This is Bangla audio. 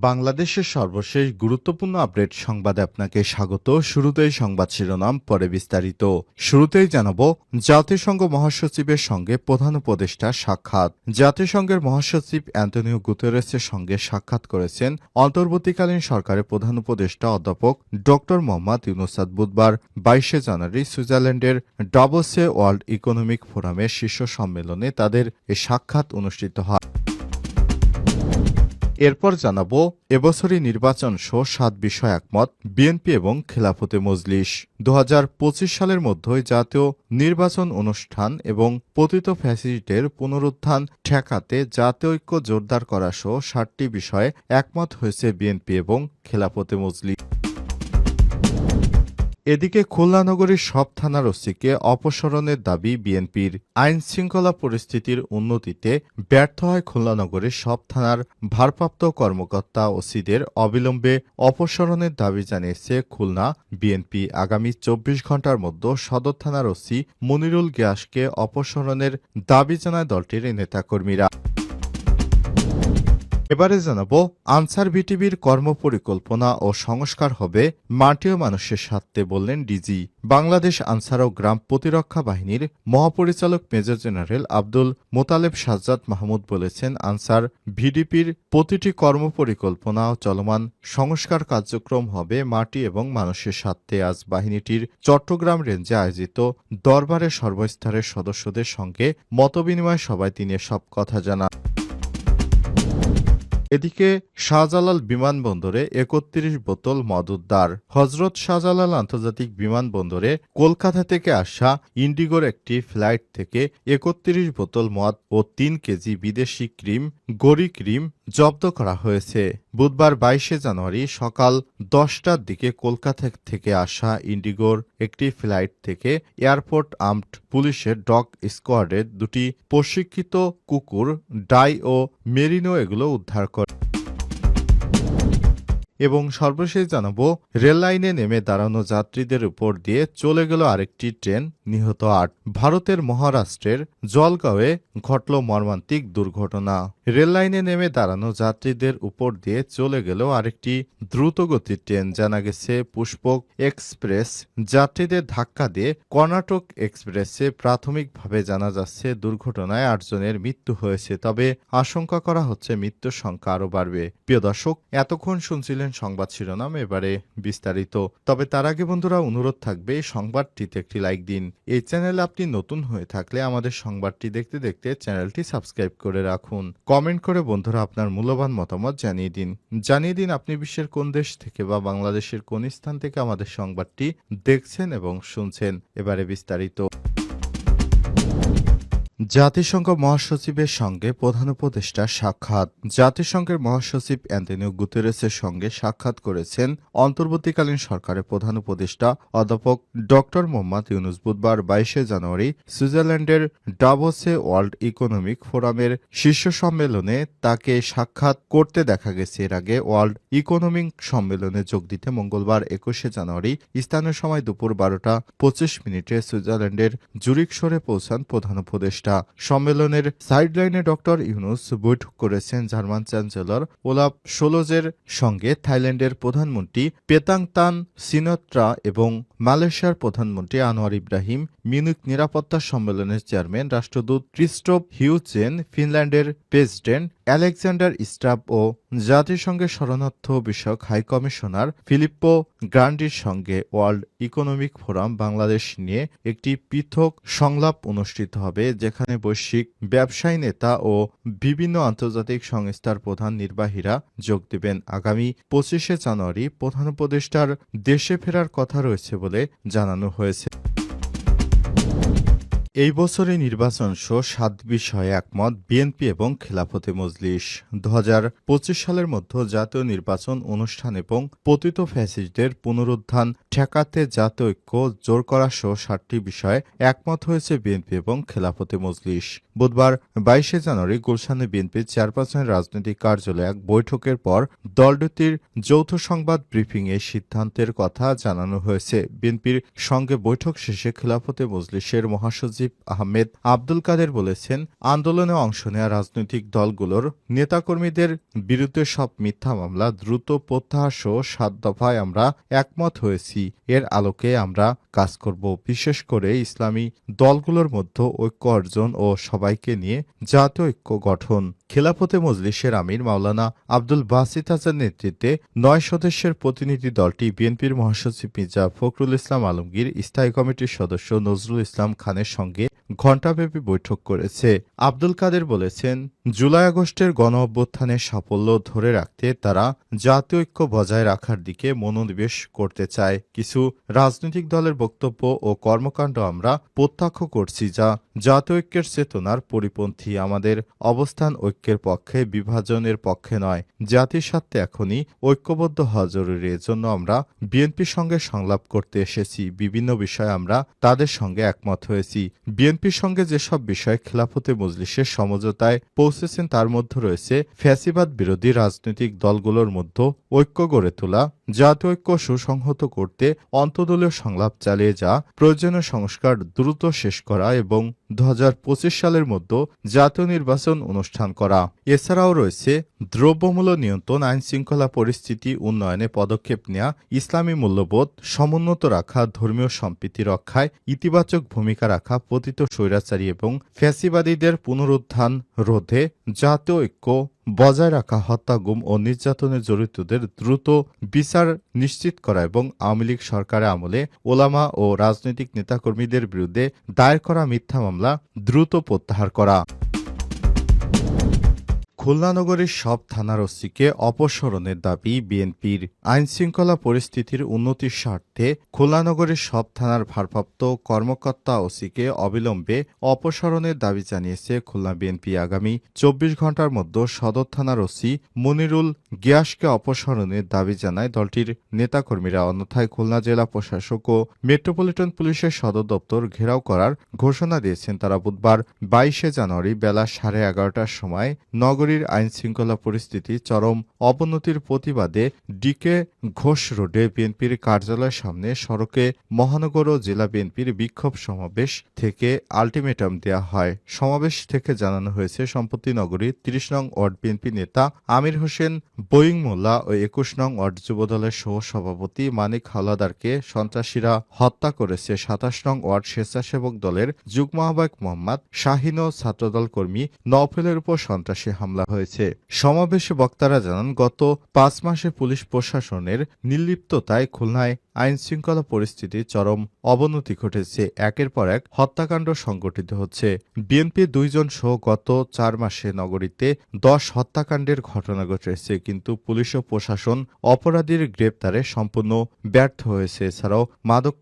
বাংলাদেশের সর্বশেষ গুরুত্বপূর্ণ আপডেট সংবাদে আপনাকে স্বাগত। শুরুতেই সংবাদ শিরোনাম, পরে বিস্তারিত। শুরুতেই জানাবো, জাতিসংঘ মহাসচিবের সঙ্গে প্রধান উপদেষ্টার সাক্ষাৎ। জাতিসংঘের মহাসচিব অ্যান্টনিও গুতেরেসের সঙ্গে সাক্ষাৎ করেছেন অন্তর্বর্তীকালীন সরকারের প্রধান উপদেষ্টা অধ্যাপক ড মোহাম্মদ ইউনূস বুধবার ২২ জানুয়ারি সুইজারল্যান্ডের ডাভোসে ওয়ার্ল্ড ইকোনমিক ফোরামের শীর্ষ সম্মেলনে তাদের এ সাক্ষাৎ অনুষ্ঠিত হয়। এরপর জানাবো, এবছরই নির্বাচন সহ ৭ বিষয় একমত বিএনপি এবং খেলাফতে মজলিস। ২০২৫ সালের মধ্যেই জাতীয় নির্বাচন অনুষ্ঠান এবং পতিত ফ্যাসিস্টের পুনরুত্থান ঠেকাতে জাতীয় ঐক্য জোরদার করা সহ ৭টি বিষয়ে একমত হয়েছে বিএনপি এবং খেলাফতে মজলিস। এদিকে খুলনা নগরীর সব থানার ওসিকে অপসারণের দাবি বিএনপির। আইনশৃঙ্খলা পরিস্থিতির উন্নতিতে ব্যর্থ হয় খুলনা নগরীর সব থানার ভারপ্রাপ্ত কর্মকর্তা ওসিদের অবিলম্বে অপসারণের দাবি জানিয়েছে খুলনা বিএনপি। আগামী ২৪ ঘণ্টার মধ্যে সদর থানার ওসি মনিরুল গিয়াসকে অপসারণের দাবি জানায় দলটির নেতাকর্মীরা। এবারে জানাবো, আনসার ভিটিবির কর্মপরিকল্পনা ও সংস্কার হবে মাটি ও মানুষের স্বার্থে, বললেন ডিজি। বাংলাদেশ আনসার ও গ্রাম প্রতিরক্ষা বাহিনীর মহাপরিচালক মেজর জেনারেল আব্দুল মোতালেব সাজ্জাদ মাহমুদ বলেছেন, আনসার ভিডিপির প্রতিটি কর্মপরিকল্পনা ও চলমান সংস্কার কার্যক্রম হবে মাটি এবং মানুষের স্বার্থে। আজ বাহিনীটির চট্টগ্রাম রেঞ্জে আয়োজিত দরবারে সর্বস্তরের সদস্যদের সঙ্গে মতবিনিময় সভায় তিনি সব কথা জানান। এদিকে শাহজালাল বিমানবন্দরে ৩১ বোতল মদ উদ্ধার। হজরত শাহজালাল আন্তর্জাতিক বিমানবন্দরে কলকাতা থেকে আসা ইন্ডিগোর একটি ফ্লাইট থেকে ৩১ বোতল মদ ও ৩ কেজি বিদেশি গরি ক্রিম জব্দ করা হয়েছে। বুধবার ২২ জানুয়ারি সকাল ১০টার দিকে কলকাতা থেকে আসা ইন্ডিগোর একটি ফ্লাইট থেকে এয়ারপোর্ট আর্মড পুলিশের ডগ স্কোয়াডের দুটি প্রশিক্ষিত কুকুর ডাই ও মেরিনো এগুলো উদ্ধার করে। এবং সর্বশেষ জানাবো, রেললাইনে নেমে দাঁড়ানো যাত্রীদের উপর দিয়ে চলে গেল আরেকটি ট্রেন, নিহত ৮। ভারতের মহারাষ্ট্রের জলগাঁওয়ে ঘটল মর্মান্তিক দুর্ঘটনা। রেললাইনে নেমে দাঁড়ানো যাত্রীদের উপর দিয়ে চলে গেল আরেকটি দ্রুতগতির ট্রেন। জানা গেছে, পুষ্পক এক্সপ্রেস যাত্রীদের ধাক্কা দিয়ে কর্ণাটক এক্সপ্রেসে। প্রাথমিকভাবে জানা যাচ্ছে দুর্ঘটনায় ৮ জনের মৃত্যু হয়েছে, তবে আশঙ্কা করা হচ্ছে মৃত্যুর সংখ্যা আরও বাড়বে। প্রিয় দর্শক, এতক্ষণ শুনছিলেন সংবাদ শিরোনাম, এবারে বিস্তারিত। তবে তার আগে বন্ধুরা, অনুরোধ থাকবে সংবাদটিতে একটি লাইক দিন। এই চ্যানেলে আপনি নতুন হয়ে থাকলে আমাদের সংবাদটি দেখতে দেখতে চ্যানেলটি সাবস্ক্রাইব করে রাখুন। কমেন্ট করে বন্ধুরা আপনার মূল্যবান মতামত জানিয়ে দিন আপনি বিশ্বের কোন দেশ থেকে বা বাংলাদেশের কোন স্থান থেকে আমাদের সংবাদটি দেখছেন এবং শুনছেন। এবারে বিস্তারিত। জাতিসংঘ মহাসচিবের সঙ্গে প্রধান উপদেষ্টার সাক্ষাৎ। জাতিসংঘের মহাসচিব অ্যান্টনিও গুতেরেসের সঙ্গে সাক্ষাৎ করেছেন অন্তর্বর্তীকালীন সরকারের প্রধান উপদেষ্টা অধ্যাপক ড মোহাম্মদ ইউনূস। বুধবার ২২ জানুয়ারি সুইজারল্যান্ডের ডাভোসে ওয়ার্ল্ড ইকোনমিক ফোরামের শীর্ষ সম্মেলনে তাকে সাক্ষাৎ করতে দেখা গেছে। এর আগে ওয়ার্ল্ড ইকোনমিক সম্মেলনে যোগ দিতে মঙ্গলবার ২১ জানুয়ারি স্থানীয় সময় দুপুর ১২টা ২৫ সুইজারল্যান্ডের জুরিখ শহরে পৌঁছান প্রধান উপদেষ্টা। সম্মেলনের সাইডলাইনে ড ইউনূস বৈঠক করেছেন জার্মান চ্যান্সেলর ওলাফ শোলজের সঙ্গে, থাইল্যান্ডের প্রধানমন্ত্রী পেতাংতান সিনত্রা এবং মালয়েশিয়ার প্রধানমন্ত্রী আনোয়ার ইব্রাহিম। মিউনিখ নিরাপত্তা সম্মেলনের চেয়ারম্যান রাষ্ট্রদূত ক্রিস্টোফ হিউজেন, ফিনল্যান্ডের প্রেসিডেন্ট আলেকজান্ডার স্টাব ও জাতিসংঘের শরণার্থ বিষয়ক হাই কমিশনার ফিলিপ্পো গ্রান্ডির সঙ্গে ওয়ার্ল্ড ইকোনমিক ফোরাম বাংলাদেশ নিয়ে একটি পৃথক সংলাপ অনুষ্ঠিত হবে, যেখানে বৈশ্বিক ব্যবসায়ী নেতা ও বিভিন্ন আন্তর্জাতিক সংস্থার প্রধান নির্বাহীরা যোগ দেবেন। আগামী ২৫ জানুয়ারি প্রধান উপদেষ্টার দেশে ফেরার কথা রয়েছে বলে জানানো হয়েছে। এই বছরে নির্বাচন সহ ৭ বিষয়ে একমত বিএনপি এবং খেলাফতে মজলিস। ২০২৫ সালের মধ্যে জাতীয় নির্বাচন অনুষ্ঠান এবং পতিত ফ্যাসিস্টদের পুনরুত্থান ঠেকাতে জাতীয় ঐক্য জোর করা সহ ৭টি বিষয়ে একমত হয়েছে বিএনপি এবং খেলাফতে মজলিস। বুধবার ২২ জানুয়ারি গুলশানে বিএনপির চেয়ারপারসনের রাজনৈতিক কার্যালয়ে এক বৈঠকের পর দলটির যৌথ সংবাদ ব্রিফিংয়ে সিদ্ধান্তের কথা জানানো হয়েছে। বিএনপির সঙ্গে বৈঠক শেষে খেলাফতে মজলিসের মহাসচিব আসিফ আহমেদ আব্দুল কাদের বলেছেন, আন্দোলনে অংশ নেওয়া রাজনৈতিক দলগুলোর নেতাকর্মীদের বিরুদ্ধে সব মিথ্যা মামলা দ্রুত প্রত্যাহার সহ ৭ দফায় আমরা একমত হয়েছি। এর আলোকে আমরা কাজ করব। বিশেষ করে ইসলামী দলগুলোর মধ্যে ঐক্য অর্জন ও সবাইকে নিয়ে জাতীয় ঐক্য গঠন। খেলাফতে মজলিসের আমির মাওলানা আব্দুল বাসিত হাসান নেতৃত্বে ৯ সদস্যের প্রতিনিধি দলটি বিএনপির মহাসচিব মির্জা ফখরুল ইসলাম আলমগীর, স্থায়ী কমিটির সদস্য নজরুল ইসলাম খানের সঙ্গে ঘণ্টাব্যাপী বৈঠক করেছে। আব্দুল কাদের বলেছেন, জুলাই আগস্টের গণঅভ্যুত্থানের সাফল্য ধরে রাখতে তারা জাতীয় ঐক্য বজায় রাখার দিকে মনোনিবেশ করতে চায়। কিছু রাজনৈতিক দলের বক্তব্য ও কর্মকাণ্ড আমরা প্রত্যক্ষ করছি, যা জাতীয় ঐক্যের চেতনার পরিপন্থী। আমাদের অবস্থান ঐক্যের পক্ষে, বিভাজনের পক্ষে নয়। জাতির স্বার্থে এখনই ঐক্যবদ্ধ হওয়া জরুরি। এজন্য আমরা বিএনপির সঙ্গে সংলাপ করতে এসেছি। বিভিন্ন বিষয়ে আমরা তাদের সঙ্গে একমত হয়েছি। বিএনপির সঙ্গে যেসব বিষয়ে খেলাফতে মজলিসের সমঝোতায় পৌঁছেছেন তার মধ্যে রয়েছে ফ্যাসিবাদ বিরোধী রাজনৈতিক দলগুলোর মধ্যে ঐক্য গড়ে তোলা, জাতীয় ঐক্য সুসংহত করতে অন্তদলীয় সংলাপ চালিয়ে যা প্রয়োজনীয় সংস্কার দ্রুত শেষ করা এবং ২০২৫ সালের মধ্যে জাতীয় নির্বাচন অনুষ্ঠান করা। এছাড়াও রয়েছে দ্রব্যমূল্য নিয়ন্ত্রণ, আইনশৃঙ্খলা পরিস্থিতি উন্নয়নে পদক্ষেপ নেওয়া, ইসলামী মূল্যবোধ সমুন্নত রাখা, ধর্মীয় সম্প্রীতি রক্ষায় ইতিবাচক ভূমিকা রাখা, পতিত স্বৈরাচারী এবং ফ্যাসিবাদীদের পুনরুত্থান রোধে জাতীয় ঐক্য বজায় রাখা, হত্যা, গুম ও নির্যাতনে জড়িতদের দ্রুত বিচার নিশ্চিত করা এবং আওয়ামী লীগ সরকারের আমলে ওলামা ও রাজনৈতিক নেতাকর্মীদের বিরুদ্ধে দায়ের করা মিথ্যা মামলা দ্রুত প্রত্যাহার করা। খুলনা নগরীর সব থানার ওসিকে অপসারণের দাবি বিএনপির। আইনশৃঙ্খলা পরিস্থিতির উন্নতির স্বার্থে খুলনা নগরীর সব থানার ভারপ্রাপ্ত কর্মকর্তা ওসিকে অবিলম্বে অপসারণের দাবি জানিয়েছে খুলনা বিএনপি। আগামী ২৪ ঘণ্টার মধ্যে সদর থানার ওসি মনিরুল গিয়াসকে অপসারণের দাবি জানায় দলটির নেতাকর্মীরা। অন্যথায় খুলনা জেলা প্রশাসক ও মেট্রোপলিটন পুলিশের সদর দপ্তর ঘেরাও করার ঘোষণা দিয়েছেন তারা। বুধবার ২২শে জানুয়ারি বেলা 11:30টার সময় নগরীর আইনশৃঙ্খলা পরিস্থিতি চরম অবনতির প্রতিবাদে ডিকে ঘোষ রোডে বিএনপির কার্যালয়ের সামনে সড়কে মহানগর ও জেলা বিএনপির বিক্ষোভ সমাবেশ থেকে আলটিমেটাম দেয়া হয়। সমাবেশ থেকে জানানো হয়েছে, সম্প্রতি নগরীর ৩০ নং ওয়ার্ড বিএনপি নেতা আমির হোসেন বইং মোল্লা ও ২১ নং ওয়ার্ড যুবদলের সহ সভাপতি মানিক হাওলাদারকে সন্ত্রাসীরা হত্যা করেছে। ২৭ নং ওয়ার্ড স্বেচ্ছাসেবক দলের যুগ্ম আহ্বায়ক মোহাম্মদ শাহিন ও ছাত্রদল কর্মী নওফেলের উপর সন্ত্রাসী হামলা হয়েছে। সমাবেশে বক্তারা জানান, গত ৫ মাসে পুলিশ প্রশাসনের নির্লিপ্ততায় খুলনায় আইনশৃঙ্খলা পরিস্থিতির চরম অবনতি ঘটেছে। একের পর এক হত্যাকাণ্ড সংঘটিত হচ্ছে। বিএনপি ২ জন সহ গত ৪ মাসে নগরীতে ১০ হত্যাকাণ্ডের ঘটনা ঘটেছে, কিন্তু পুলিশ ও প্রশাসন অপরাধীর গ্রেপ্তারে সম্পূর্ণ ব্যর্থ হয়েছে। এছাড়াও মাদক